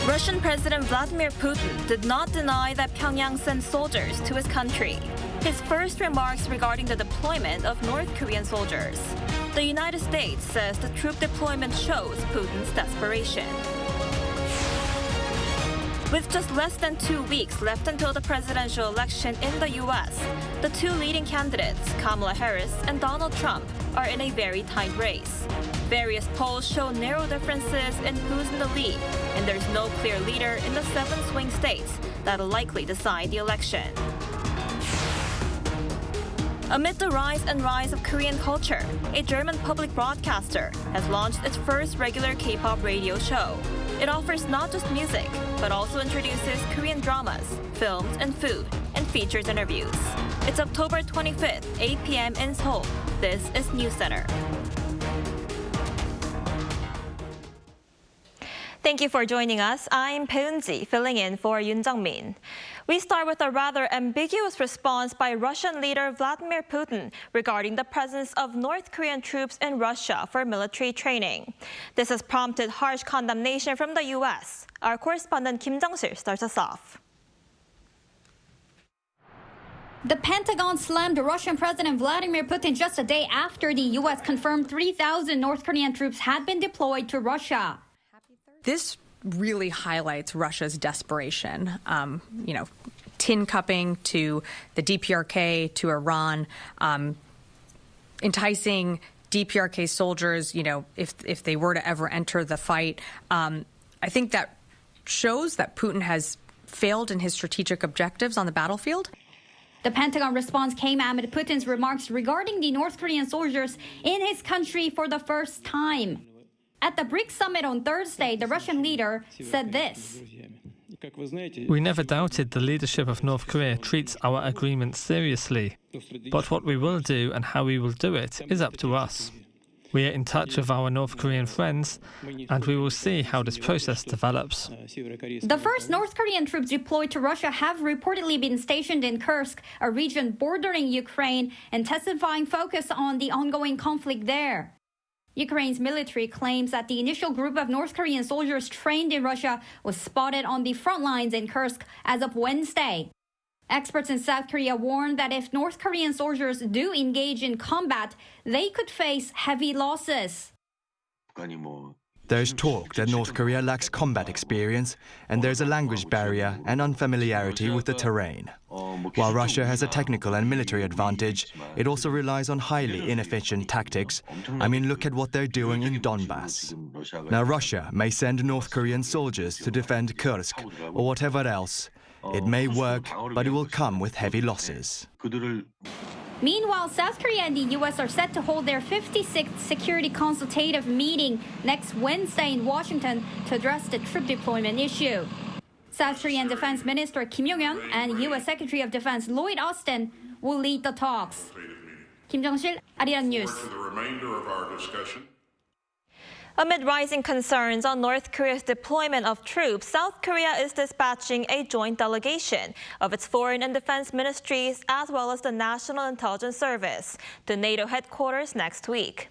Russian President Vladimir Putin did not deny that Pyongyang sent soldiers to his country. His first remarks regarding the deployment of North Korean soldiers. The United States says the troop deployment shows Putin's desperation. With just less than 2 weeks left until the presidential election in the U.S., the two leading candidates, Kamala Harris and Donald Trump, are in a very tight race. Various polls show narrow differences in who's in the lead, and there's no clear leader in the 7 swing states that'll likely decide the election. Amid the rise of Korean culture, a German public broadcaster has launched its first regular K-pop radio show. It offers not just music, but also introduces Korean dramas, films, and food, and features interviews. It's October 25th, 8 p.m. in Seoul. This is Newscenter. Thank you for joining us. I'm Peunji, filling in for Yoon Jung-min. We start with a rather ambiguous response by Russian leader Vladimir Putin regarding the presence of North Korean troops in Russia for military training. This has prompted harsh condemnation from the U.S. Our correspondent Kim Jung-sil starts us off. The Pentagon slammed Russian President Vladimir Putin just a day after the U.S. confirmed 3,000 North Korean troops had been deployed to Russia. This really highlights Russia's desperation, tin cupping to the DPRK, to Iran, enticing DPRK soldiers, if they were to ever enter the fight. I think that shows that Putin has failed in his strategic objectives on the battlefield. The Pentagon response came amid Putin's remarks regarding the North Korean soldiers in his country for the first time. At the BRICS summit on Thursday, the Russian leader said this. We never doubted the leadership of North Korea treats our agreement seriously. But what we will do and how we will do it is up to us. We are in touch with our North Korean friends, and we will see how this process develops. The first North Korean troops deployed to Russia have reportedly been stationed in Kursk, a region bordering Ukraine, intensifying focus on the ongoing conflict there. Ukraine's military claims that the initial group of North Korean soldiers trained in Russia was spotted on the front lines in Kursk as of Wednesday. Experts in South Korea warn that if North Korean soldiers do engage in combat, they could face heavy losses. There's talk that North Korea lacks combat experience, and there's a language barrier and unfamiliarity with the terrain. While Russia has a technical and military advantage, it also relies on highly inefficient tactics. Look at what they're doing in Donbass. Now, Russia may send North Korean soldiers to defend Kursk or whatever else. It may work, but it will come with heavy losses. Meanwhile, South Korea and the U.S. are set to hold their 56th Security Consultative meeting next Wednesday in Washington to address the troop deployment issue. South Korean Defense Minister Kim Yong-hyun and U.S. Secretary of Defense Lloyd Austin will lead the talks. Kim Jung-sil, Arirang News. Amid rising concerns on North Korea's deployment of troops, South Korea is dispatching a joint delegation of its foreign and defense ministries as well as the National Intelligence Service to NATO headquarters next week.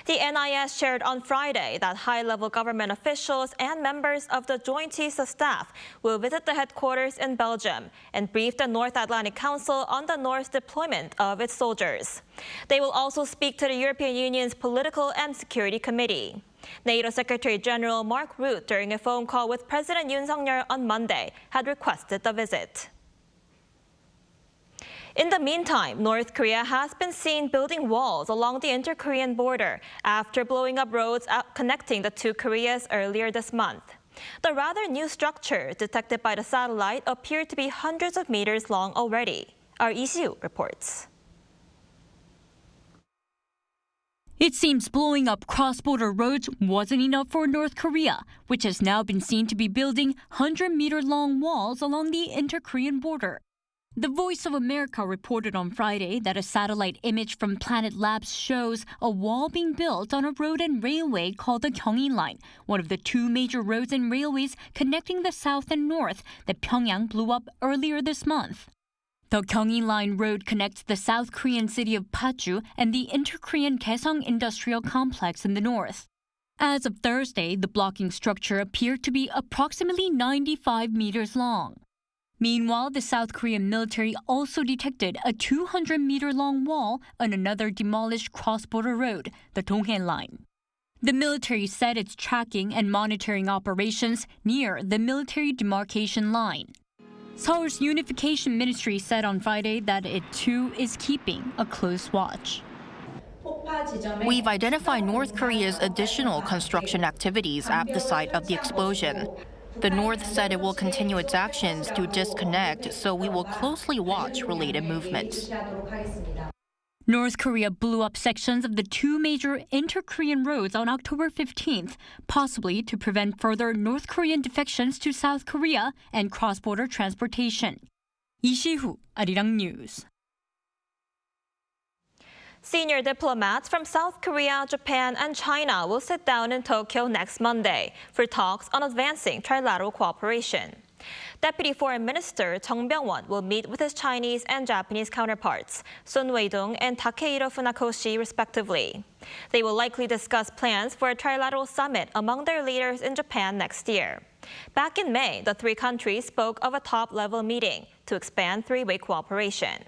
The NIS shared on Friday that high-level government officials and members of the Joint Chiefs of Staff will visit the headquarters in Belgium and brief the North Atlantic Council on the North's deployment of its soldiers. They will also speak to the European Union's Political and Security Committee. NATO Secretary General Mark Rutte, during a phone call with President Yoon Suk-yeol on Monday, had requested the visit. In the meantime, North Korea has been seen building walls along the inter-Korean border after blowing up roads connecting the two Koreas earlier this month. The rather new structure detected by the satellite appeared to be hundreds of meters long already. Our Lee Si-woo reports. It seems blowing up cross-border roads wasn't enough for North Korea, which has now been seen to be building 100-meter-long walls along the inter-Korean border. The Voice of America reported on Friday that a satellite image from Planet Labs shows a wall being built on a road and railway called the Gyeonggi Line, one of the two major roads and railways connecting the south and north that Pyongyang blew up earlier this month. The Gyeonggi Line road connects the South Korean city of Paju and the inter-Korean Kaesong Industrial Complex in the north. As of Thursday, the blocking structure appeared to be approximately 95 meters long. Meanwhile, the South Korean military also detected a 200-meter-long wall on another demolished cross-border road, the Donghae Line. The military said it's tracking and monitoring operations near the military demarcation line. Seoul's Unification Ministry said on Friday that it too is keeping a close watch. We've identified North Korea's additional construction activities at the site of the explosion. The North said it will continue its actions to disconnect, so we will closely watch related movements. North Korea blew up sections of the two major inter-Korean roads on October 15th, possibly to prevent further North Korean defections to South Korea and cross-border transportation. Lee Si-hoo, Arirang News. Senior diplomats from South Korea, Japan, and China will sit down in Tokyo next Monday for talks on advancing trilateral cooperation. Deputy Foreign Minister Chung Byung-won will meet with his Chinese and Japanese counterparts, Sun Wei-dong and Takehiro Funakoshi, respectively. They will likely discuss plans for a trilateral summit among their leaders in Japan next year. Back in May, the three countries spoke of a top-level meeting to expand three-way cooperation.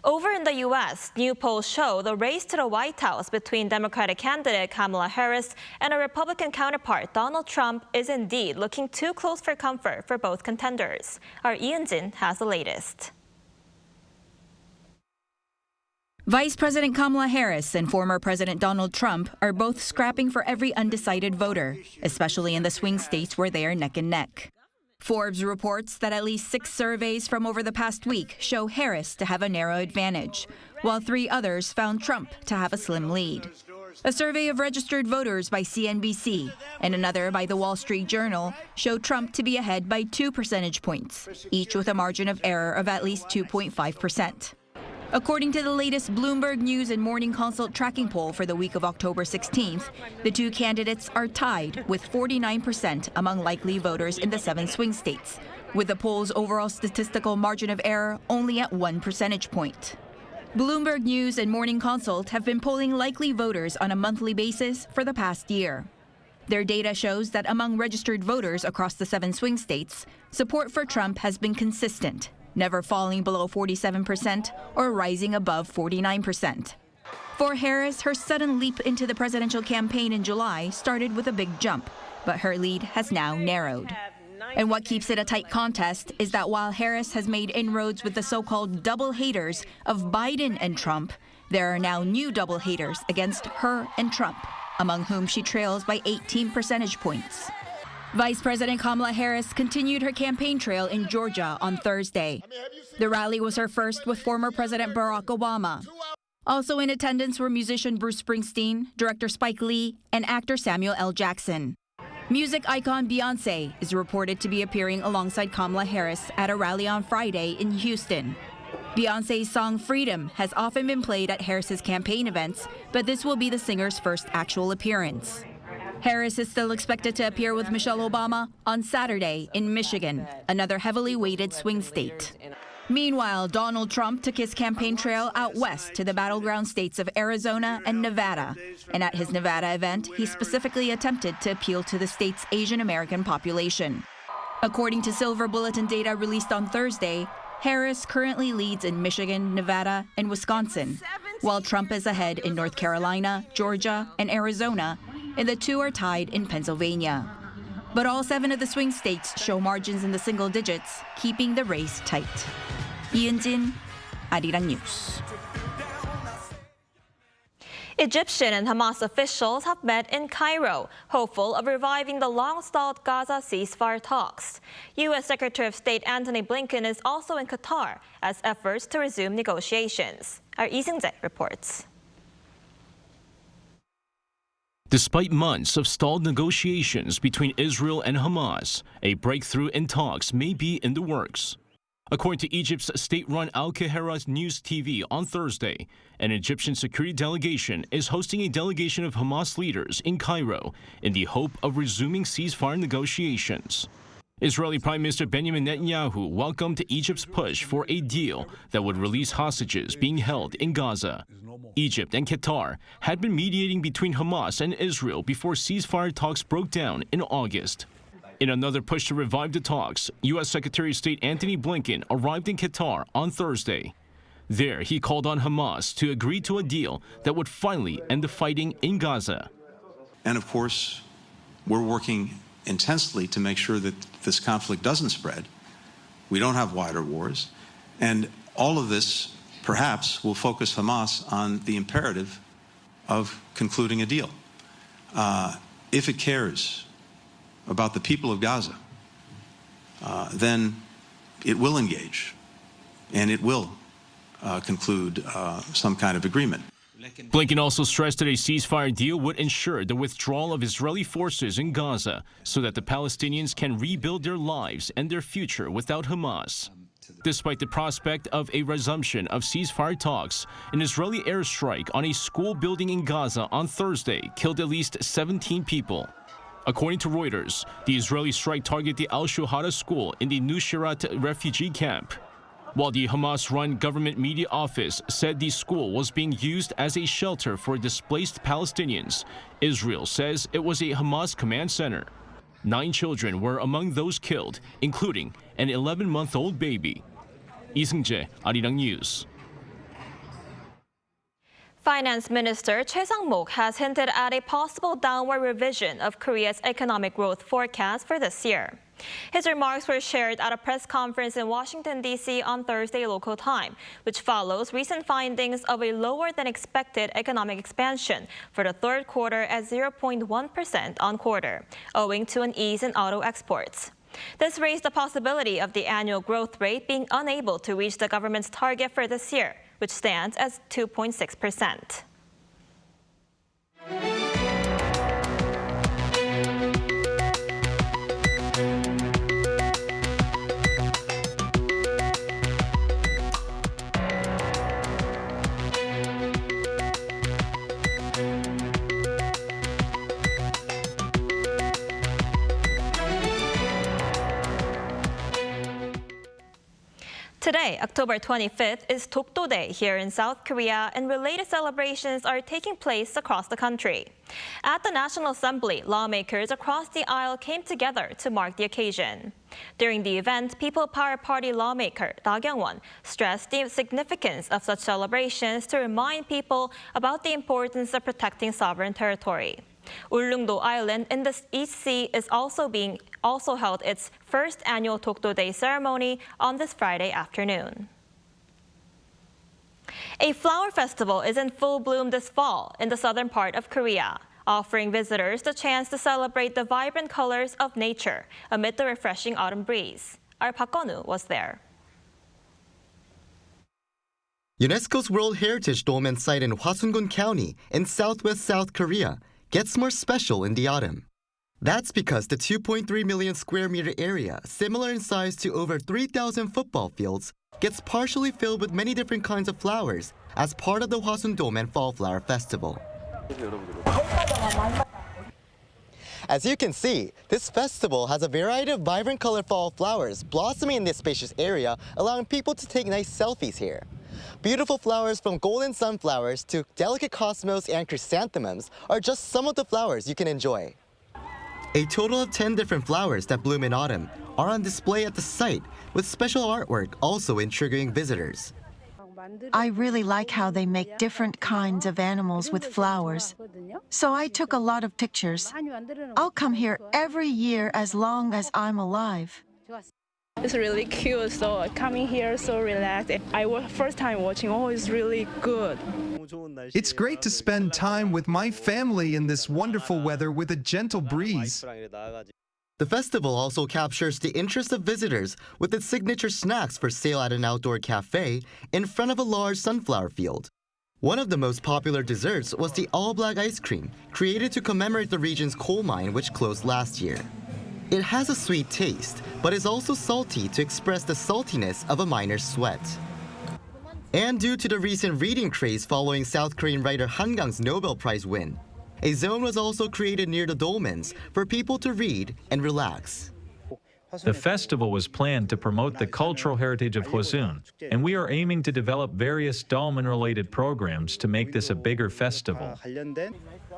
Over in the U.S., new polls show the race to the White House between Democratic candidate Kamala Harris and her Republican counterpart Donald Trump is indeed looking too close for comfort for both contenders. Our Ian-jin has the latest. Vice President Kamala Harris and former President Donald Trump are both scrapping for every undecided voter, especially in the swing states where they are neck and neck. Forbes reports that at least 6 surveys from over the past week show Harris to have a narrow advantage, while 3 others found Trump to have a slim lead. A survey of registered voters by CNBC and another by the Wall Street Journal show Trump to be ahead by 2 percentage points, each with a margin of error of at least 2.5%. According to the latest Bloomberg News and Morning Consult tracking poll for the week of October 16th, the two candidates are tied with 49% among likely voters in the 7 swing states, with the poll's overall statistical margin of error only at 1 percentage point. Bloomberg News and Morning Consult have been polling likely voters on a monthly basis for the past year. Their data shows that among registered voters across the 7 swing states, support for Trump has been consistent, never falling below 47% or rising above 49%. For Harris, her sudden leap into the presidential campaign in July started with a big jump, but her lead has now narrowed. And what keeps it a tight contest is that while Harris has made inroads with the so-called double haters of Biden and Trump, there are now new double haters against her and Trump, among whom she trails by 18 percentage points. Vice President Kamala Harris continued her campaign trail in Georgia on Thursday. The rally was her first with former President Barack Obama. Also in attendance were musician Bruce Springsteen, director Spike Lee, and actor Samuel L. Jackson. Music icon Beyoncé is reported to be appearing alongside Kamala Harris at a rally on Friday in Houston. Beyoncé's song Freedom has often been played at Harris's campaign events, but this will be the singer's first actual appearance. Harris is still expected to appear with Michelle Obama on Saturday in Michigan, another heavily weighted swing state. Meanwhile, Donald Trump took his campaign trail out west to the battleground states of Arizona and Nevada. And at his Nevada event, he specifically attempted to appeal to the state's Asian American population. According to Silver Bulletin data released on Thursday, Harris currently leads in Michigan, Nevada, and Wisconsin, while Trump is ahead in North Carolina, Georgia, and Arizona, and the two are tied in Pennsylvania. But all 7 of the swing states show margins in the single digits, keeping the race tight. Ian-jin, Arirang News. Egyptian and Hamas officials have met in Cairo, hopeful of reviving the long-stalled Gaza ceasefire talks. U.S. Secretary of State Antony Blinken is also in Qatar as efforts to resume negotiations. Our Lee Seung-jae reports. Despite months of stalled negotiations between Israel and Hamas, a breakthrough in talks may be in the works. According to Egypt's state-run Al-Qahira News TV on Thursday, an Egyptian security delegation is hosting a delegation of Hamas leaders in Cairo in the hope of resuming ceasefire negotiations. Israeli Prime Minister Benjamin Netanyahu welcomed Egypt's push for a deal that would release hostages being held in Gaza. Egypt and Qatar had been mediating between Hamas and Israel before ceasefire talks broke down in August. In another push to revive the talks, U.S. Secretary of State Antony Blinken arrived in Qatar on Thursday. There, he called on Hamas to agree to a deal that would finally end the fighting in Gaza. And of course, we're working intensely to make sure that this conflict doesn't spread. We don't have wider wars. And all of this, perhaps, will focus Hamas on the imperative of concluding a deal. If it cares about the people of Gaza, then it will engage, and it will conclude some kind of agreement. Blinken also stressed that a ceasefire deal would ensure the withdrawal of Israeli forces in Gaza so that the Palestinians can rebuild their lives and their future without Hamas. Despite the prospect of a resumption of ceasefire talks, an Israeli airstrike on a school building in Gaza on Thursday killed at least 17 people. According to Reuters, the Israeli strike targeted the Al-Shuhada school in the Nushirat refugee camp. While the Hamas-run government media office said the school was being used as a shelter for displaced Palestinians, Israel says it was a Hamas command center. 9 children were among those killed, including an 11-month-old baby. Lee Seung-jae, Arirang News. Finance Minister Choi Sang-mok has hinted at a possible downward revision of Korea's economic growth forecast for this year. His remarks were shared at a press conference in Washington, D.C. on Thursday local time, which follows recent findings of a lower than expected economic expansion for the third quarter at 0.1% on quarter, owing to an ease in auto exports. This raised the possibility of the annual growth rate being unable to reach the government's target for this year, which stands at 2.6%. Today, October 25th, is Dokdo Day here in South Korea, and related celebrations are taking place across the country. At the National Assembly, lawmakers across the aisle came together to mark the occasion. During the event, People Power Party lawmaker Da Kyung-won stressed the significance of such celebrations to remind people about the importance of protecting sovereign territory. Ulleungdo Island in the East Sea is also held its first annual Dokdo Day ceremony on this Friday afternoon. A flower festival is in full bloom this fall in the southern part of Korea, offering visitors the chance to celebrate the vibrant colors of nature amid the refreshing autumn breeze. Our Park Gon-woo was there. UNESCO's World Heritage Dolmen site in Hwasun-gun County in southwest South Korea gets more special in the autumn. That's because the 2.3 million square meter area, similar in size to over 3,000 football fields, gets partially filled with many different kinds of flowers as part of the Hwasun Dolmen Fall Flower Festival. As you can see, this festival has a variety of vibrant colored fall flowers blossoming in this spacious area, allowing people to take nice selfies here. Beautiful flowers from golden sunflowers to delicate cosmos and chrysanthemums are just some of the flowers you can enjoy. A total of 10 different flowers that bloom in autumn are on display at the site, with special artwork also intriguing visitors. I really like how they make different kinds of animals with flowers. So I took a lot of pictures. I'll come here every year as long as I'm alive. It's really cute, so coming here so relaxed. First time watching, it's really good. It's great to spend time with my family in this wonderful weather with a gentle breeze. The festival also captures the interest of visitors with its signature snacks for sale at an outdoor cafe in front of a large sunflower field. One of the most popular desserts was the all-black ice cream, created to commemorate the region's coal mine which closed last year. It has a sweet taste, but is also salty to express the saltiness of a miner's sweat. And due to the recent reading craze following South Korean writer Han Kang's Nobel Prize win, a zone was also created near the dolmens for people to read and relax. The festival was planned to promote the cultural heritage of Hwasun, and we are aiming to develop various dolmen-related programs to make this a bigger festival.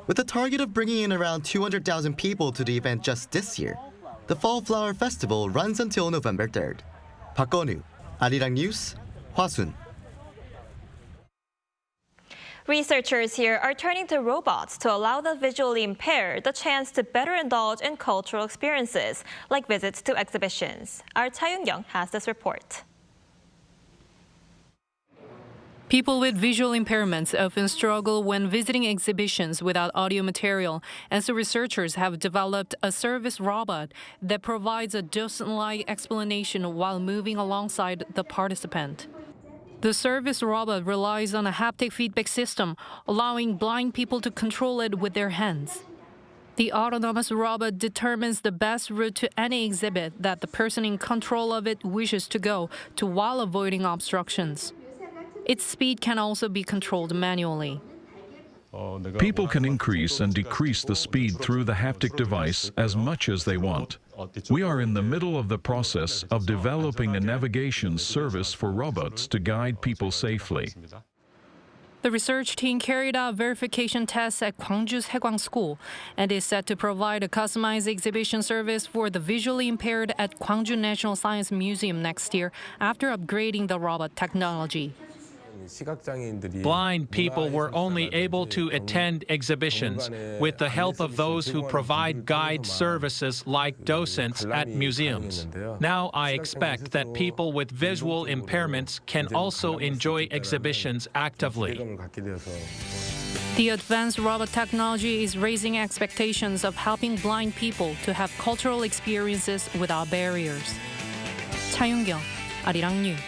With a target of bringing in around 200,000 people to the event just this year, the Fall Flower Festival runs until November 3rd. 박건우, Arirang News, Hwasun. Researchers here are turning to robots to allow the visually impaired the chance to better indulge in cultural experiences, like visits to exhibitions. Our Cha Young has this report. People with visual impairments often struggle when visiting exhibitions without audio material, and so researchers have developed a service robot that provides a docent-like explanation while moving alongside the participant. The service robot relies on a haptic feedback system, allowing blind people to control it with their hands. The autonomous robot determines the best route to any exhibit that the person in control of it wishes to go to while avoiding obstructions. Its speed can also be controlled manually. People can increase and decrease the speed through the haptic device as much as they want. We are in the middle of the process of developing a navigation service for robots to guide people safely. The research team carried out verification tests at Gwangju's Haegwang School and is set to provide a customized exhibition service for the visually impaired at Gwangju National Science Museum next year after upgrading the robot technology. Blind people were only able to attend exhibitions with the help of those who provide guide services like docents at museums. Now I expect that people with visual impairments can also enjoy exhibitions actively. The advanced robot technology is raising expectations of helping blind people to have cultural experiences without barriers. Cha Young, Arirang News.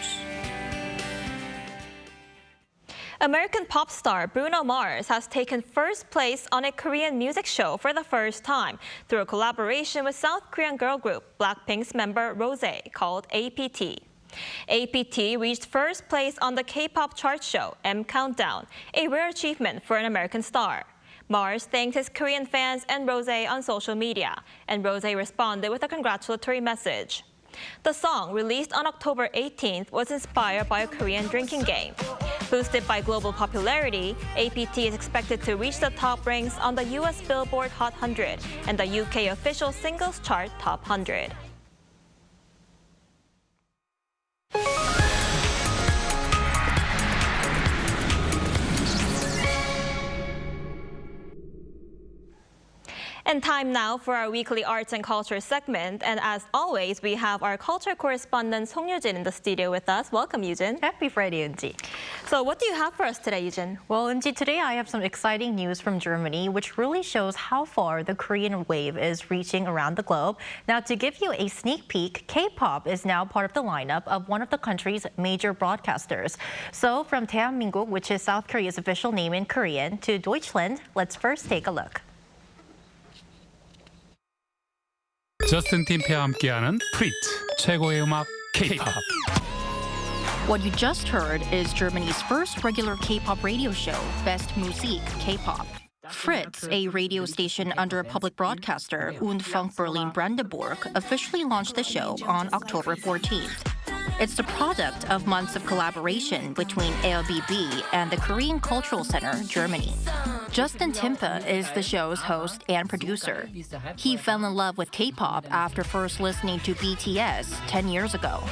American pop star Bruno Mars has taken first place on a Korean music show for the first time through a collaboration with South Korean girl group Blackpink's member Rosé called APT. APT reached first place on the K-pop chart show M Countdown, a rare achievement for an American star. Mars thanked his Korean fans and Rosé on social media, and Rosé responded with a congratulatory message. The song, released on October 18th, was inspired by a Korean drinking game. Boosted by global popularity, APT is expected to reach the top ranks on the US Billboard Hot 100 and the UK official singles chart Top 100. And time now for our weekly arts and culture segment. And as always, we have our culture correspondent Song Yujin in the studio with us. Welcome, Yujin. Happy Friday, Eunji. So what do you have for us today, Yujin? Well, Eunji, today I have some exciting news from Germany, which really shows how far the Korean wave is reaching around the globe. Now, to give you a sneak peek, K-pop is now part of the lineup of one of the country's major broadcasters. So from 대한민국, which is South Korea's official name in Korean, to Deutschland, let's first take a look. 저스틴 팀페와 함께하는 프리트 최고의 음악 K-pop. What you just heard is Germany's first regular K-pop radio show, Best Musik K-pop. Fritz, a radio station under a public broadcaster, und Funk Berlin Brandenburg, officially launched the show on October 14th. It's the product of months of collaboration between ALBB and the Korean Cultural Center, Germany. Justin Timpe is the show's host and producer. He fell in love with K-pop after first listening to BTS 10 years ago.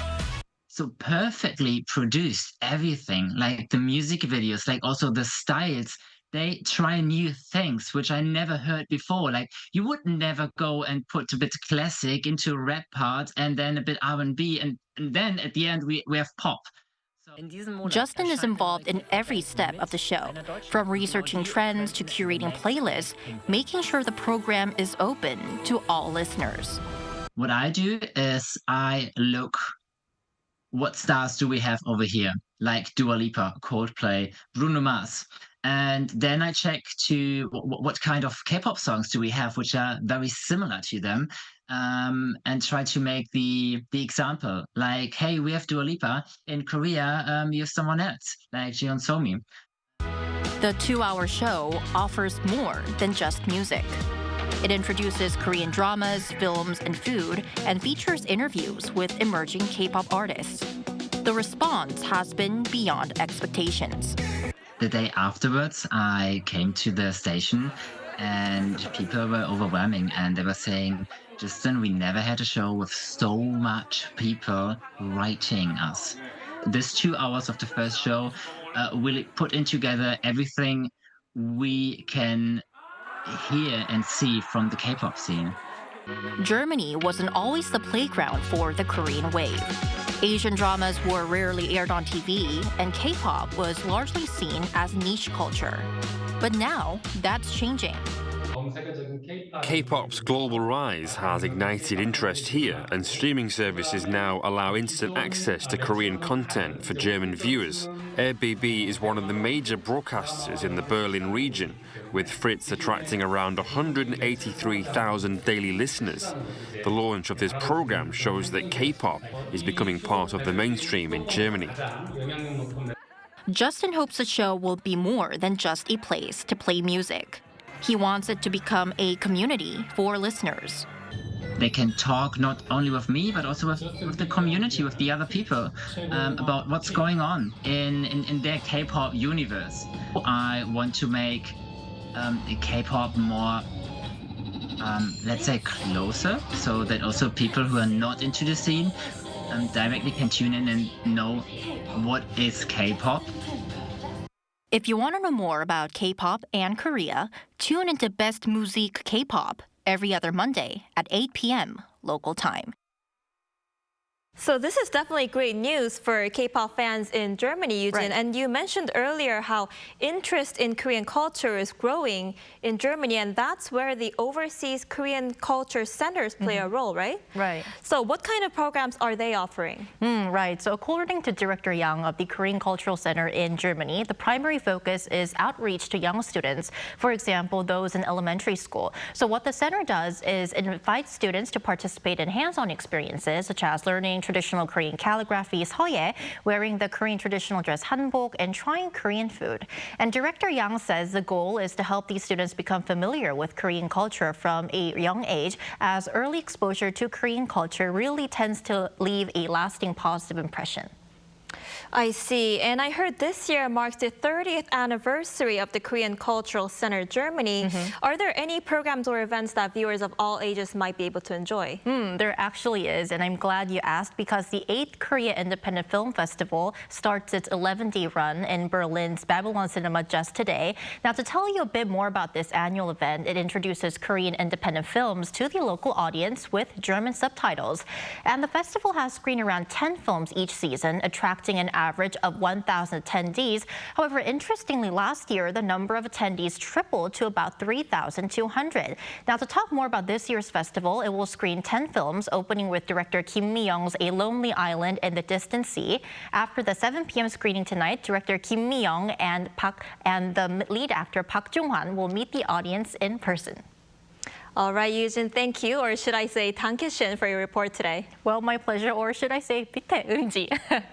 So perfectly produced, everything, like the music videos, like also the styles. They try new things, which I never heard before. Like, you would never go and put a bit classic into a rap part and then a bit R&B, and then at the end we have pop. Justin is involved in every step of the show, from researching trends to curating playlists, making sure the program is open to all listeners. What I do is I look, what stars do we have over here? Like Dua Lipa, Coldplay, Bruno Mars. And then I check to what kind of K-pop songs do we have, which are very similar to them, and try to make the example. Like, hey, we have Dua Lipa. In Korea, you have someone else, like Jeon So-mi. The 2-hour show offers more than just music. It introduces Korean dramas, films, and food, and features interviews with emerging K-pop artists. The response has been beyond expectations. The day afterwards, I came to the station and people were overwhelming and they were saying, Justin, we never had a show with so much people writing us. This 2 hours of the first show will put in together everything we can hear and see from the K-pop scene. Germany wasn't always the playground for the Korean wave. Asian dramas were rarely aired on TV, and K-pop was largely seen as niche culture. But now, that's changing. K-pop's global rise has ignited interest here, and streaming services now allow instant access to Korean content for German viewers. RBB is one of the major broadcasters in the Berlin region, with Fritz attracting around 183,000 daily listeners. The launch of this program shows that K-pop is becoming part of the mainstream in Germany. Justin hopes the show will be more than just a place to play music. He wants it to become a community for listeners. They can talk not only with me, but also with the community, with the other people, about what's going on in their K-pop universe. I want to make K-pop more, let's say, closer, so that also people who are not into the scene directly can tune in and know what is K-pop. If you want to know more about K-pop and Korea, tune into Best Music K-pop every other Monday at 8 p.m. local time. So this is definitely great news for K-pop fans in Germany, Eugene. Right. And you mentioned earlier how interest in Korean culture is growing in Germany, and that's where the overseas Korean culture centers play a role, right? Right. So what kind of programs are they offering? Right. So according to Director Yang of the Korean Cultural Center in Germany, the primary focus is outreach to young students, for example, those in elementary school. So what the center does is it invites students to participate in hands-on experiences, such as learning traditional Korean calligraphy, seoye, wearing the Korean traditional dress hanbok, and trying Korean food. And Director Yang says the goal is to help these students become familiar with Korean culture from a young age, as early exposure to Korean culture really tends to leave a lasting positive impression. I see. And I heard this year marks the 30th anniversary of the Korean Cultural Center Germany. Are there any programs or events that viewers of all ages might be able to enjoy? There actually is, and I'm glad you asked because the 8th Korea Independent Film Festival starts its 11-day run in Berlin's Babylon Cinema just today. Now, to tell you a bit more about this annual event, it introduces Korean independent films to the local audience with German subtitles. And the festival has screened around 10 films each season, attracting an average of 1,000 attendees. However, interestingly, last year, the number of attendees tripled to about 3,200. Now, to talk more about this year's festival, it will screen 10 films, opening with director Kim Mi-young's A Lonely Island in the Distant Sea. After the 7 p.m. screening tonight, director Kim Mi-young and the lead actor Park Jung-hwan will meet the audience in person. All right, Eugene, thank you, or should I say Tankishin, for your report today. Well, my pleasure, or should I say Pite Eunji.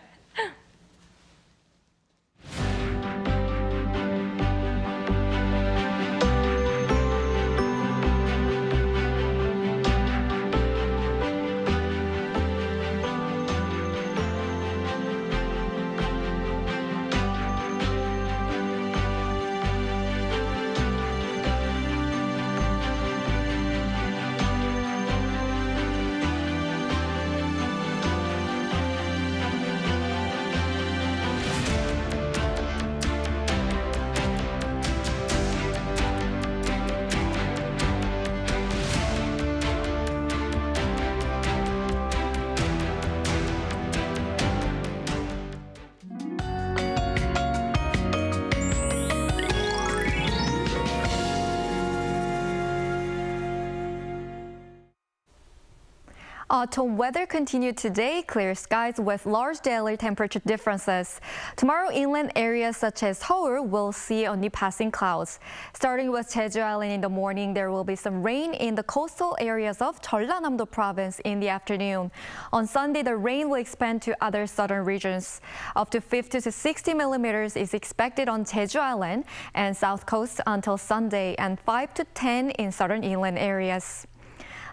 Autumn weather continued today, clear skies with large daily temperature differences. Tomorrow, inland areas such as Seoul will see only passing clouds. Starting with Jeju Island in the morning, there will be some rain in the coastal areas of Jeollanam-do province in the afternoon. On Sunday, the rain will expand to other southern regions. Up to 50 to 60 millimeters is expected on Jeju Island and south coast until Sunday, and 5 to 10 in southern inland areas.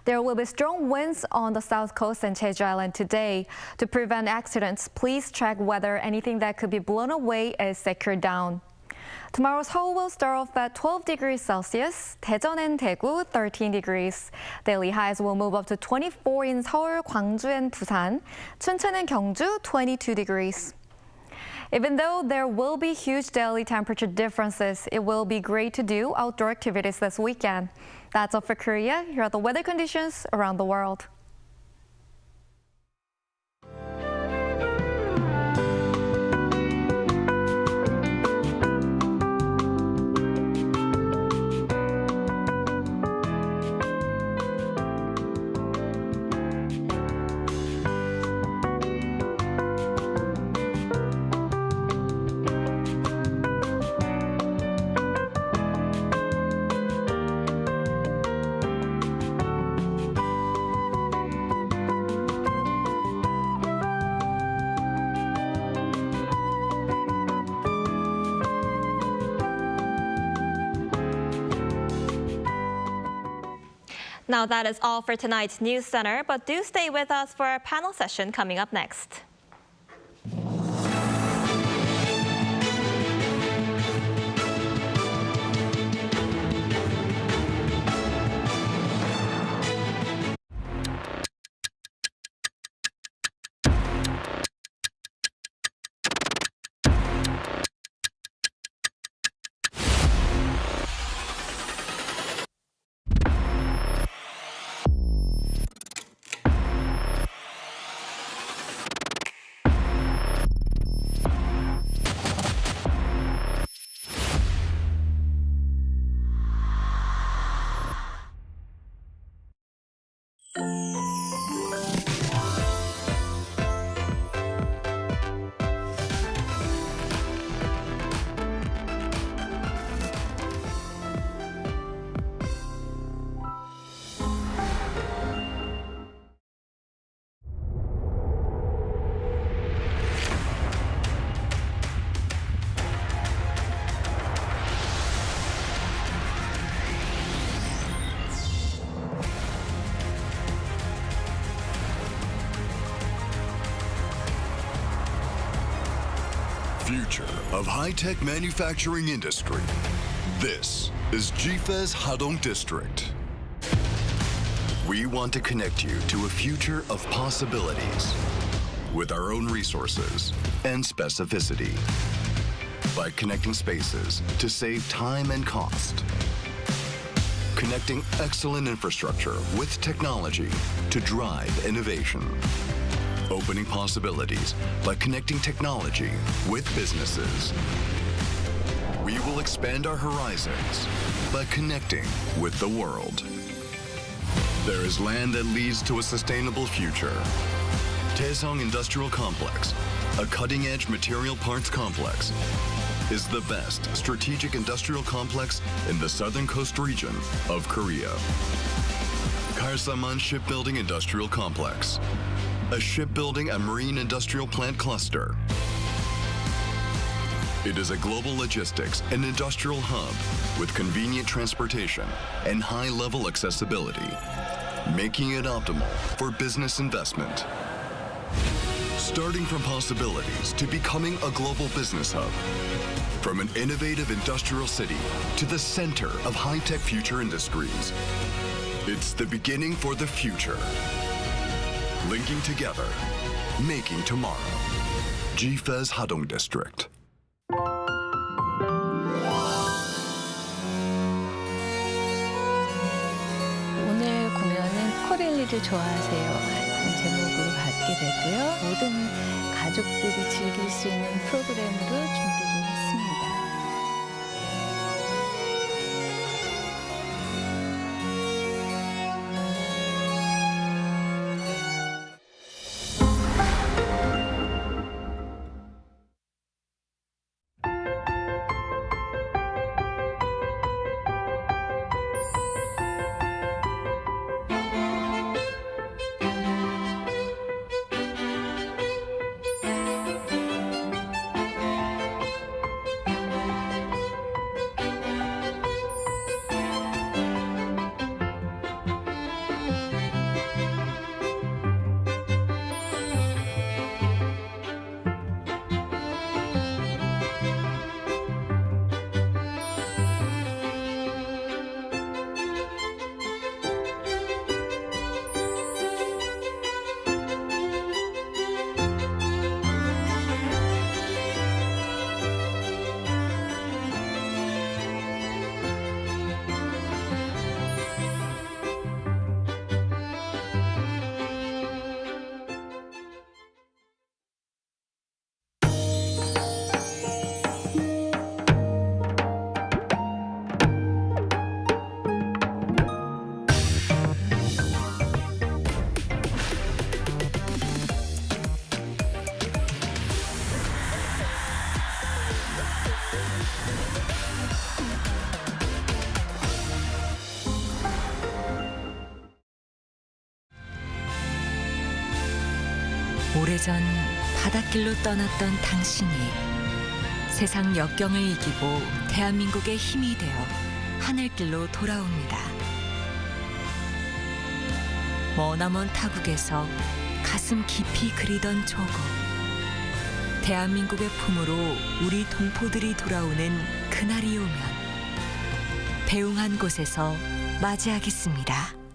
There will be strong winds on the south coast and Jeju Island today. To prevent accidents, please check whether anything that could be blown away is secured down. Tomorrow's Seoul will start off at 12 degrees Celsius, Daejeon and Daegu 13 degrees. Daily highs will move up to 24 in Seoul, Gwangju and Busan, Chuncheon and Gyeongju 22 degrees. Even though there will be huge daily temperature differences, it will be great to do outdoor activities this weekend. That's all for Korea. Here are the weather conditions around the world. Now that is all for tonight's News Center, but do stay with us for our panel session coming up next. Future of high-tech manufacturing industry. This is GFES Hadong District. We want to connect you to a future of possibilities with our own resources and specificity by connecting spaces to save time and cost. Connecting excellent infrastructure with technology to drive innovation. Opening possibilities by connecting technology with businesses. We will expand our horizons by connecting with the world. There is land that leads to a sustainable future. Daeseong Industrial Complex, a cutting-edge material parts complex, is the best strategic industrial complex in the southern coast region of Korea. Karsaman Shipbuilding Industrial Complex, a shipbuilding and marine industrial plant cluster. It is a global logistics and industrial hub with convenient transportation and high-level accessibility, making it optimal for business investment. Starting from possibilities to becoming a global business hub, from an innovative industrial city to the center of high-tech future industries. It's the beginning for the future. Linking together, making tomorrow. GFES Hadong District. 오늘 공연은 코렐리를 좋아하세요 라는 제목으로 갖게 되고요. 모든 가족들이 즐길 수 있는 프로그램으로 준비를 했습니다. 오래전 바닷길로 떠났던 당신이 세상 역경을 이기고 대한민국의 힘이 되어 하늘길로 돌아옵니다. 머나먼 타국에서 가슴 깊이 그리던 조국. 대한민국의 품으로 우리 동포들이 돌아오는 그날이 오면 배웅한 곳에서 맞이하겠습니다.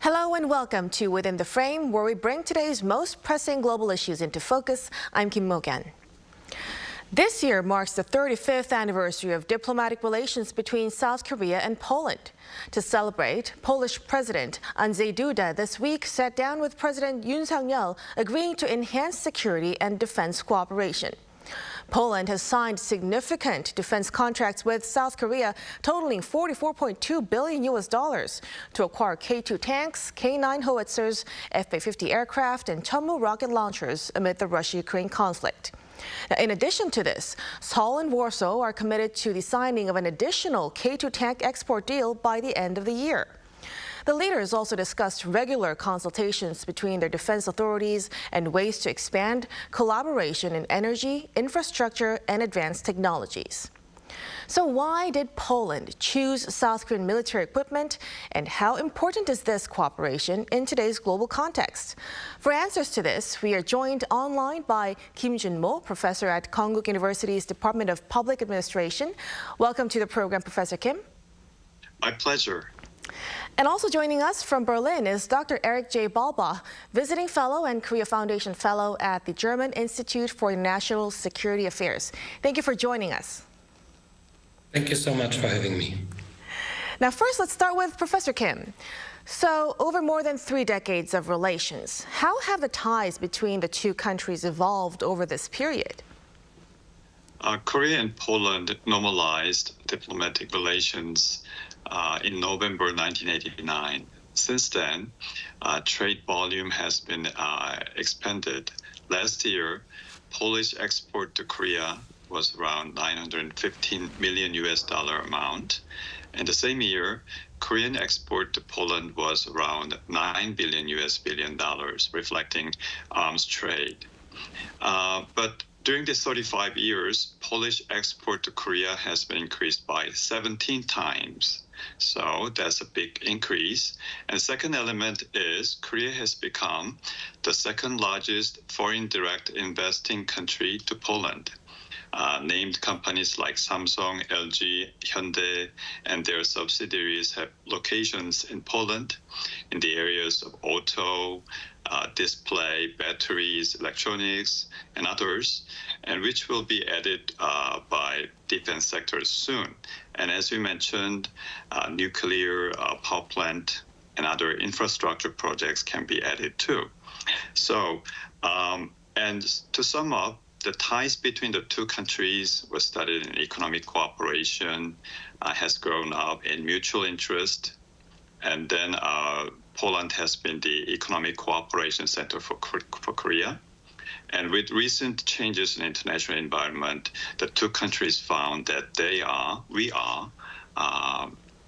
Hello and welcome to Within the Frame, where we bring today's most pressing global issues into focus. I'm Kim Mo-gan. This year marks the 35th anniversary of diplomatic relations between South Korea and Poland. To celebrate, Polish President Andrzej Duda this week sat down with President Yoon Suk-yeol, agreeing to enhance security and defense cooperation. Poland has signed significant defense contracts with South Korea totaling $44.2 billion to acquire K2 tanks, K9 howitzers, F-50 aircraft, and Chunmoo rocket launchers amid the Russia-Ukraine conflict. Now, in addition to this, Seoul and Warsaw are committed to the signing of an additional K2 tank export deal by the end of the year. The leaders also discussed regular consultations between their defense authorities and ways to expand collaboration in energy, infrastructure, and advanced technologies. So why did Poland choose South Korean military equipment, and how important is this cooperation in today's global context? For answers to this, we are joined online by Kim Jun-mo, professor at Konkuk University's Department of Public Administration. Welcome to the program, Professor Kim. My pleasure. And also joining us from Berlin is Dr. Eric J. Balba, visiting fellow and Korea Foundation fellow at the German Institute for National Security Affairs. Thank you for joining us. Thank you so much for having me. Now, first, let's start with Professor Kim. So, over more than 3 decades of relations, how have the ties between the two countries evolved over this period? Korea and Poland normalized diplomatic relations in November 1989. Since then, trade volume has been expanded. Last year, Polish export to Korea was around $915 million amount. And the same year, Korean export to Poland was around $9 billion, reflecting arms trade. But during the 35 years, Polish export to Korea has been increased by 17 times. So that's a big increase. And the second element is Korea has become the second largest foreign direct investing country to Poland. Named companies like Samsung, LG, Hyundai, and their subsidiaries have locations in Poland in the areas of auto, display, batteries, electronics, and others, and which will be added by defense sectors soon. And as we mentioned, nuclear power plant and other infrastructure projects can be added too. So, and to sum up, the ties between the two countries were studied in economic cooperation, has grown up in mutual interest, and then Poland has been the economic cooperation center for Korea. And with recent changes in international environment, the two countries found that we are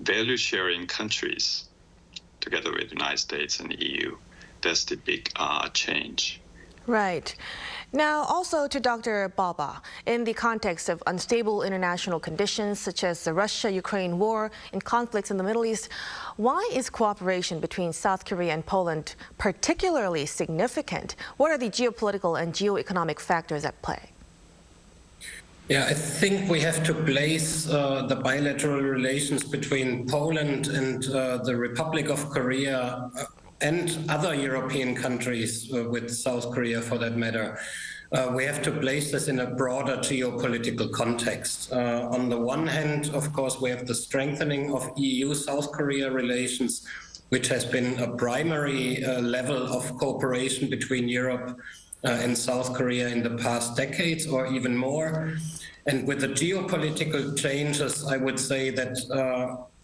value-sharing countries together with the United States and the EU. That's the big change. Right. Now, also to Dr. Balba, in the context of unstable international conditions such as the Russia-Ukraine war and conflicts in the Middle East, why is cooperation between South Korea and Poland particularly significant? What are the geopolitical and geoeconomic factors at play? Yeah, I think we have to place the bilateral relations between Poland and the Republic of Korea and other European countries, with South Korea for that matter. We have to place this in a broader geopolitical context. On the one hand, of course, we have the strengthening of EU-South Korea relations, which has been a primary level of cooperation between Europe and South Korea in the past decades or even more. And with the geopolitical changes, I would say that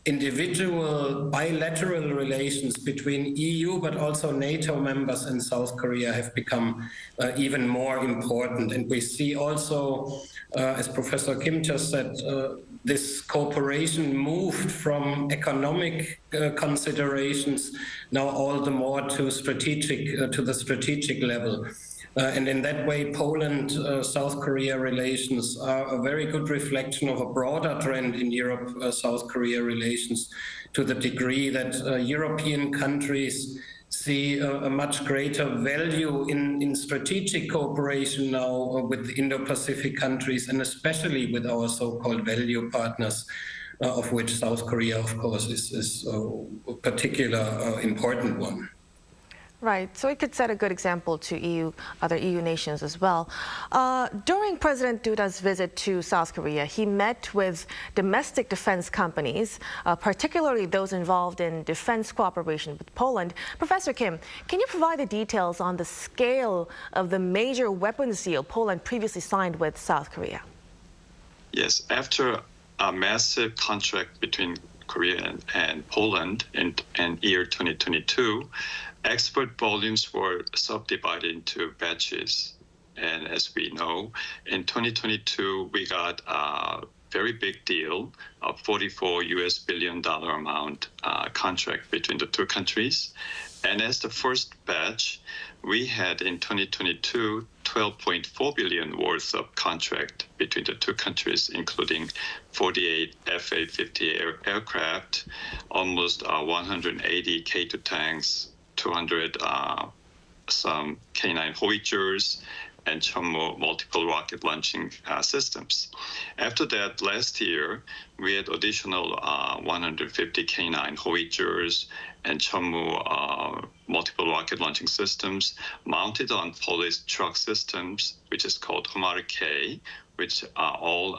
individual bilateral relations between EU but also NATO members and South Korea have become even more important. And we see also, as Professor Kim just said, this cooperation moved from economic considerations now all the more to the strategic level. And in that way, Poland-South Korea relations are a very good reflection of a broader trend in Europe-South Korea relations, to the degree that European countries see a much greater value in strategic cooperation now with the Indo-Pacific countries, and especially with our so-called value partners, of which South Korea, of course, is a particular important one. Right, so it could set a good example to other EU nations as well. During President Duda's visit to South Korea, he met with domestic defense companies, particularly those involved in defense cooperation with Poland. Professor Kim, can you provide the details on the scale of the major weapons deal Poland previously signed with South Korea? Yes, after a massive contract between Korea and Poland in year 2022, export volumes were subdivided into batches. And as we know, in 2022, we got a very big deal, a $44 billion amount contract between the two countries. And as the first batch, we had in 2022, 12.4 billion worth of contract between the two countries, including 48 F-A-50 aircraft, almost 180 K2 tanks, 200 some K9 howitzers, and Chunmoo multiple rocket launching systems. After that, last year, we had additional 150 K9 howitzers and Chunmoo multiple rocket launching systems mounted on Polish truck systems, which is called K, which are all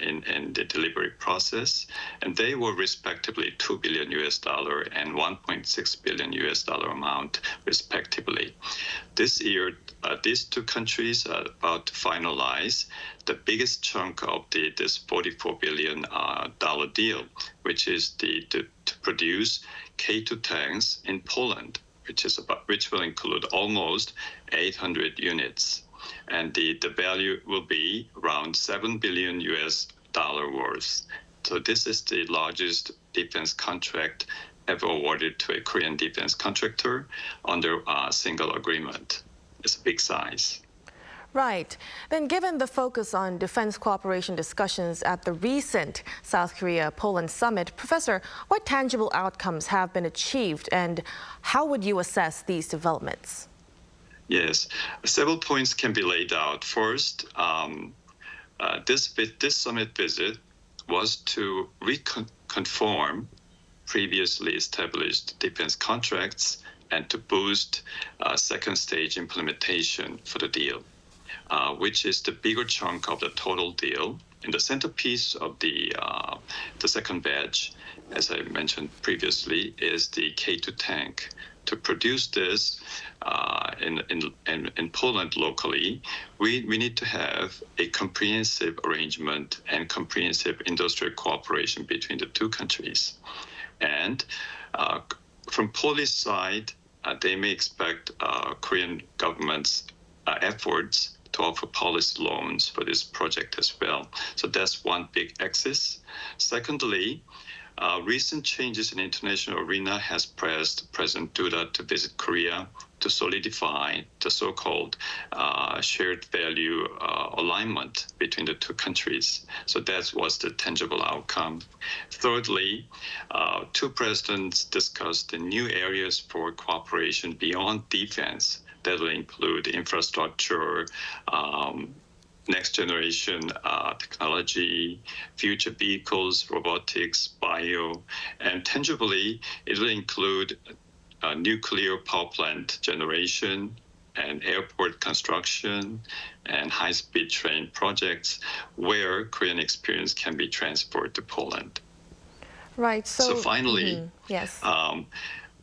in the delivery process, and they were respectively $2 billion and $1.6 billion amount, respectively. This year, these two countries are about to finalize the biggest chunk of this $44 billion deal, which is to produce K2 tanks in Poland, which will include almost 800 units. And the value will be around $7 billion worth. So this is the largest defense contract ever awarded to a Korean defense contractor under a single agreement. It's a big size. Right. Then given the focus on defense cooperation discussions at the recent South Korea-Poland summit, Professor, what tangible outcomes have been achieved, and how would you assess these developments? Yes, several points can be laid out. First, this summit visit was to reconfirm previously established defense contracts and to boost second stage implementation for the deal, which is the bigger chunk of the total deal. And the centerpiece of the second batch, as I mentioned previously, is the K2 tank. To produce this in Poland locally, we need to have a comprehensive arrangement and comprehensive industrial cooperation between the two countries. And from Polish side, they may expect Korean government's efforts to offer policy loans for this project as well. So that's one big axis. Secondly, recent changes in international arena has pressed President Duda to visit Korea to solidify the so-called shared value alignment between the two countries. So that was the tangible outcome. Thirdly, two presidents discussed the new areas for cooperation beyond defense that will include infrastructure, next generation technology, future vehicles, robotics, bio, and tangibly, it will include nuclear power plant generation and airport construction and high-speed train projects where Korean experience can be transferred to Poland. Right. So finally, yes.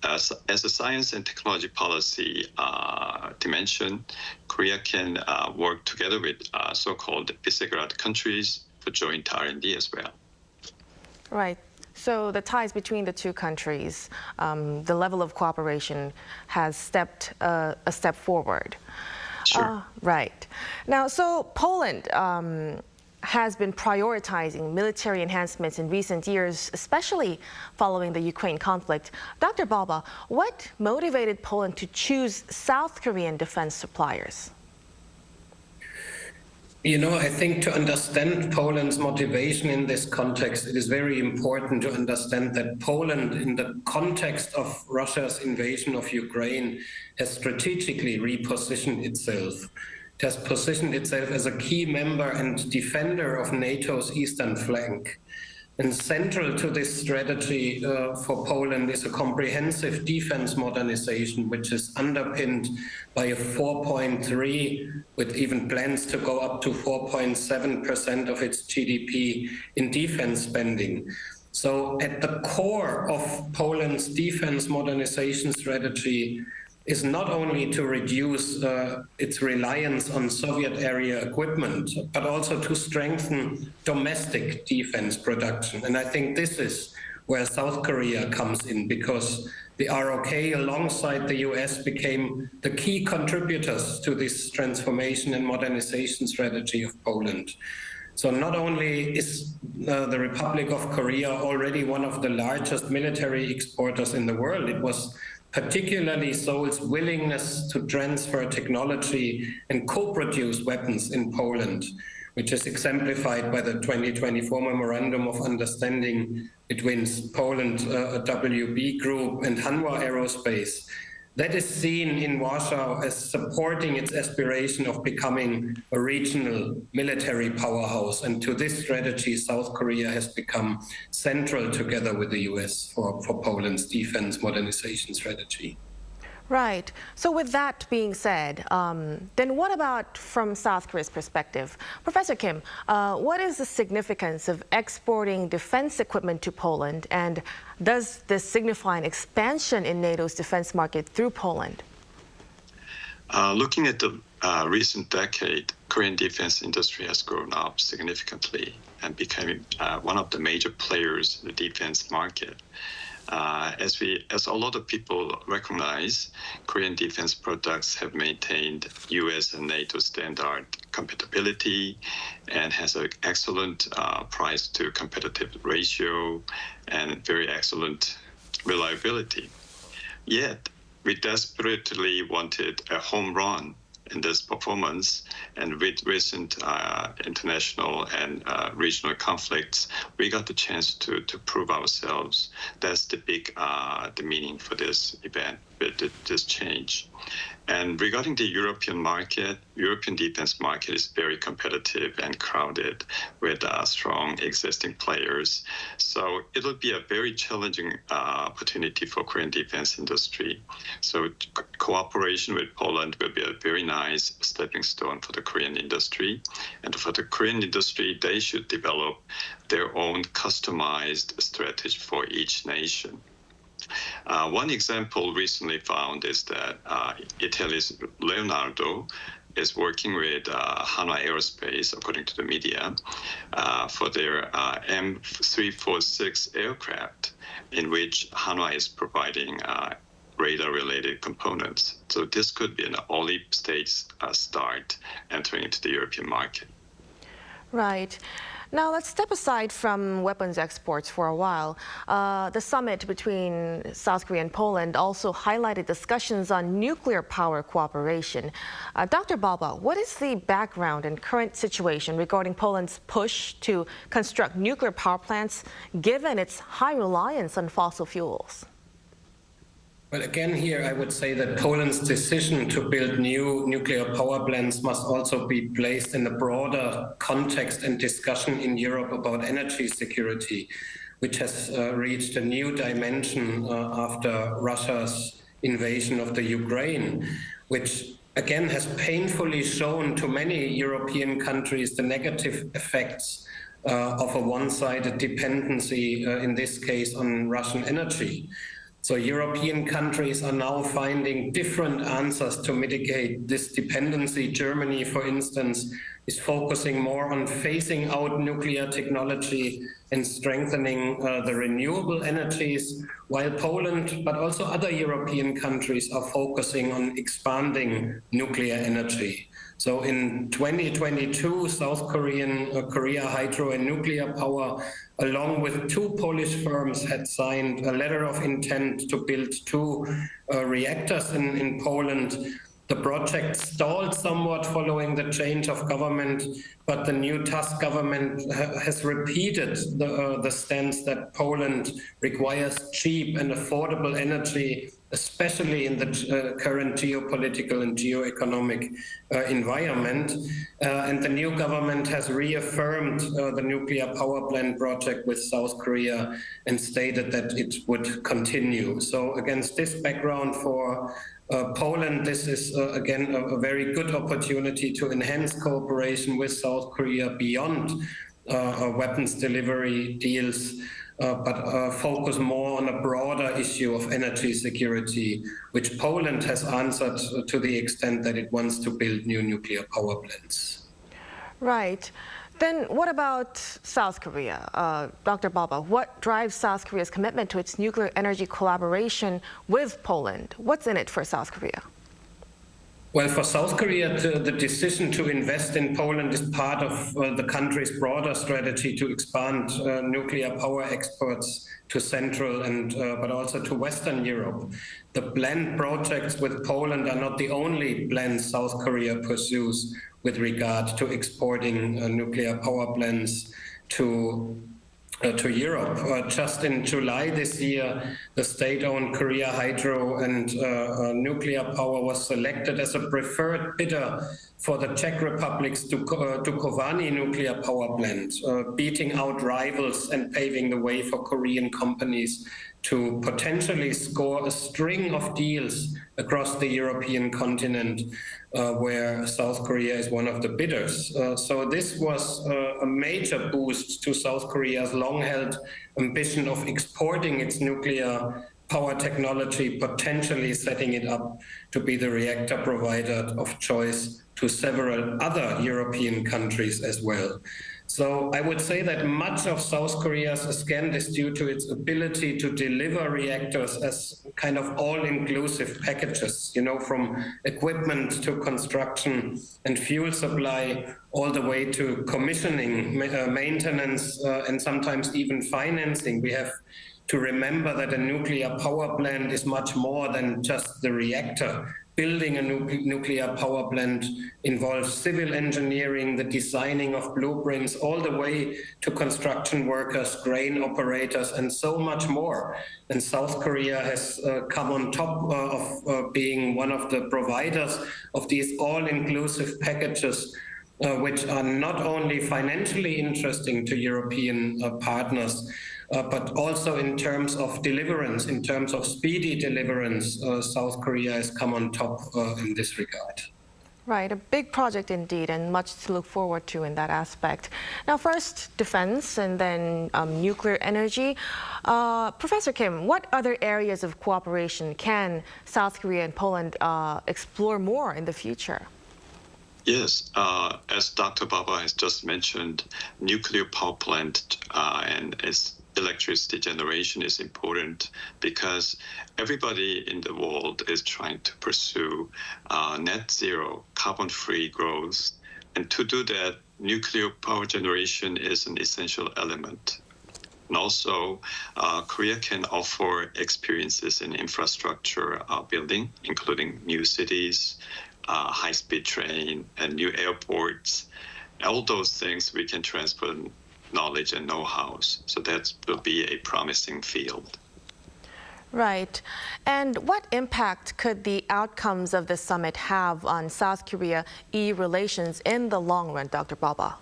As a science and technology policy dimension, Korea can work together with so-called Visegrad countries for joint R&D as well. Right. So the ties between the two countries, the level of cooperation has stepped a step forward. Sure. Right. Now, so Poland has been prioritizing military enhancements in recent years, especially following the Ukraine conflict. Dr. Balba, what motivated Poland to choose South Korean defense suppliers? You know, I think to understand Poland's motivation in this context, it is very important to understand that Poland, in the context of Russia's invasion of Ukraine, has strategically repositioned itself. It has positioned itself as a key member and defender of NATO's eastern flank. And central to this strategy for Poland is a comprehensive defense modernization, which is underpinned by a 4.3, with even plans to go up to 4.7% of its GDP in defense spending. So at the core of Poland's defense modernization strategy is not only to reduce its reliance on Soviet-era equipment, but also to strengthen domestic defense production. And I think this is where South Korea comes in, because the ROK, alongside the US, became the key contributors to this transformation and modernization strategy of Poland. So not only is the Republic of Korea already one of the largest military exporters in the world, it was particularly Seoul's willingness to transfer technology and co-produce weapons in Poland, which is exemplified by the 2024 Memorandum of Understanding between Poland, WB Group, and Hanwha Aerospace. That is seen in Warsaw as supporting its aspiration of becoming a regional military powerhouse. And to this strategy, South Korea has become central, together with the US, for Poland's defense modernization strategy. Right. So with that being said, then what about from South Korea's perspective? Professor Kim, what is the significance of exporting defense equipment to Poland, and does this signify an expansion in NATO's defense market through Poland? Looking at the recent decade, Korean defense industry has grown up significantly and became one of the major players in the defense market. As a lot of people recognize, Korean defense products have maintained US and NATO standard compatibility and has an excellent price to competitive ratio and very excellent reliability. Yet, we desperately wanted a home run in this performance, and with recent international and regional conflicts, we got the chance to prove ourselves. That's the big the meaning for this event, this change. And regarding the European market, European defense market is very competitive and crowded with strong existing players. So it'll be a very challenging opportunity for Korean defense industry. So cooperation with Poland will be a very nice stepping stone for the Korean industry. And for the Korean industry, they should develop their own customized strategy for each nation. One example recently found is that Italy's Leonardo is working with Hanwha Aerospace, according to the media, for their M346 aircraft, in which Hanwha is providing radar-related components. So this could be an early stage start entering into the European market. Right. Now let's step aside from weapons exports for a while. The summit between South Korea and Poland also highlighted discussions on nuclear power cooperation. Dr. Balba, what is the background and current situation regarding Poland's push to construct nuclear power plants, given its high reliance on fossil fuels? Well, again, here I would say that Poland's decision to build new nuclear power plants must also be placed in a broader context and discussion in Europe about energy security, which has reached a new dimension after Russia's invasion of the Ukraine, which again has painfully shown to many European countries the negative effects of a one-sided dependency, in this case on Russian energy. So European countries are now finding different answers to mitigate this dependency. Germany, for instance, is focusing more on phasing out nuclear technology and strengthening the renewable energies, while Poland, but also other European countries, are focusing on expanding nuclear energy. So in 2022, South Korean Korea Hydro and Nuclear Power, along with 2 Polish firms, had signed a letter of intent to build 2 reactors in Poland. The project stalled somewhat following the change of government, but the new Tusk government has repeated the stance that Poland requires cheap and affordable energy, especially in the current geopolitical and geoeconomic environment. And the new government has reaffirmed the nuclear power plant project with South Korea and stated that it would continue. So against this background for Poland, this is again a very good opportunity to enhance cooperation with South Korea beyond weapons delivery deals, but focus more on a broader issue of energy security, which Poland has answered to the extent that it wants to build new nuclear power plants. Right. Then what about South Korea? Dr. Baba, what drives South Korea's commitment to its nuclear energy collaboration with Poland? What's in it for South Korea? Well, for South Korea, the decision to invest in Poland is part of the country's broader strategy to expand nuclear power exports to Central and but also to Western Europe. The planned projects with Poland are not the only plans South Korea pursues with regard to exporting nuclear power plants to Europe. Just in July this year, the state-owned Korea Hydro and Nuclear Power was selected as a preferred bidder for the Czech Republic's Dukovany nuclear power plant, beating out rivals and paving the way for Korean companies to potentially score a string of deals across the European continent, where South Korea is one of the bidders. So this was a major boost to South Korea's long-held ambition of exporting its nuclear power technology, potentially setting it up to be the reactor provider of choice to several other European countries as well. So I would say that much of South Korea's ascent is due to its ability to deliver reactors as kind of all-inclusive packages, you know, from equipment to construction and fuel supply, all the way to commissioning, maintenance, and sometimes even financing. We have to remember that a nuclear power plant is much more than just the reactor. Building a nuclear power plant involves civil engineering, the designing of blueprints, all the way to construction workers, crane operators, and so much more. And South Korea has come on top of being one of the providers of these all-inclusive packages, which are not only financially interesting to European partners, but also in terms of deliverance, in terms of speedy deliverance, South Korea has come on top in this regard. Right, a big project indeed, and much to look forward to in that aspect. Now, first defense and then nuclear energy. Professor Kim, what other areas of cooperation can South Korea and Poland explore more in the future? Yes, as Dr. Baba has just mentioned, nuclear power plant and its electricity generation is important because everybody in the world is trying to pursue net zero, carbon-free growth. And to do that, nuclear power generation is an essential element. And also, Korea can offer experiences in infrastructure building, including new cities, high-speed train, and new airports. All those things we can transfer knowledge and know-hows. So that will be a promising field. Right. And what impact could the outcomes of the summit have on South Korea-EU relations in the long run, Dr. Baba?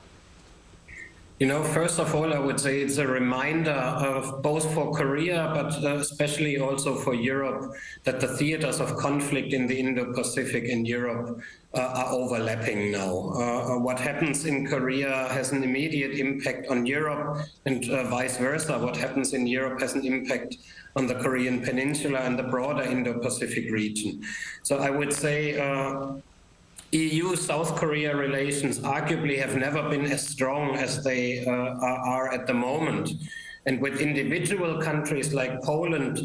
You know, first of all, I would say it's a reminder of both for Korea, but especially also for Europe, that the theaters of conflict in the Indo-Pacific and Europe are overlapping now. What happens in Korea has an immediate impact on Europe, and vice versa. What happens in Europe has an impact on the Korean Peninsula and the broader Indo-Pacific region. So I would say EU-South Korea relations arguably have never been as strong as they are at the moment. And with individual countries like Poland,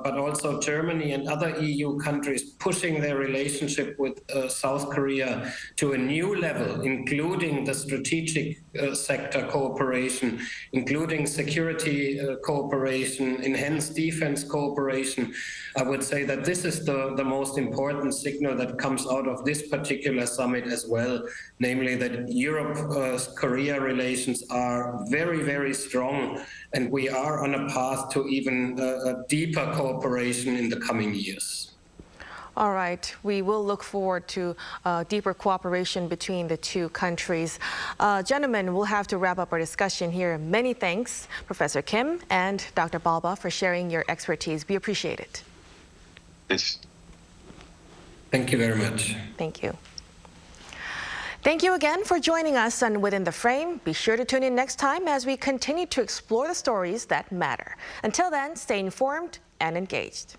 but also Germany and other EU countries pushing their relationship with South Korea to a new level, including the strategic sector cooperation, including security cooperation, enhanced defense cooperation, I would say that this is the most important signal that comes out of this particular summit as well, namely that Europe-Korea relations are very, very strong, and we are on a path to even a deeper cooperation in the coming years. All right, we will look forward to deeper cooperation between the two countries. Gentlemen, we'll have to wrap up our discussion here. Many thanks, Professor Kim and Dr. Balba, for sharing your expertise. We appreciate it. Yes. Thank you very much. Thank you. Thank you again for joining us on Within the Frame. Be sure to tune in next time as we continue to explore the stories that matter. Until then, stay informed and engaged.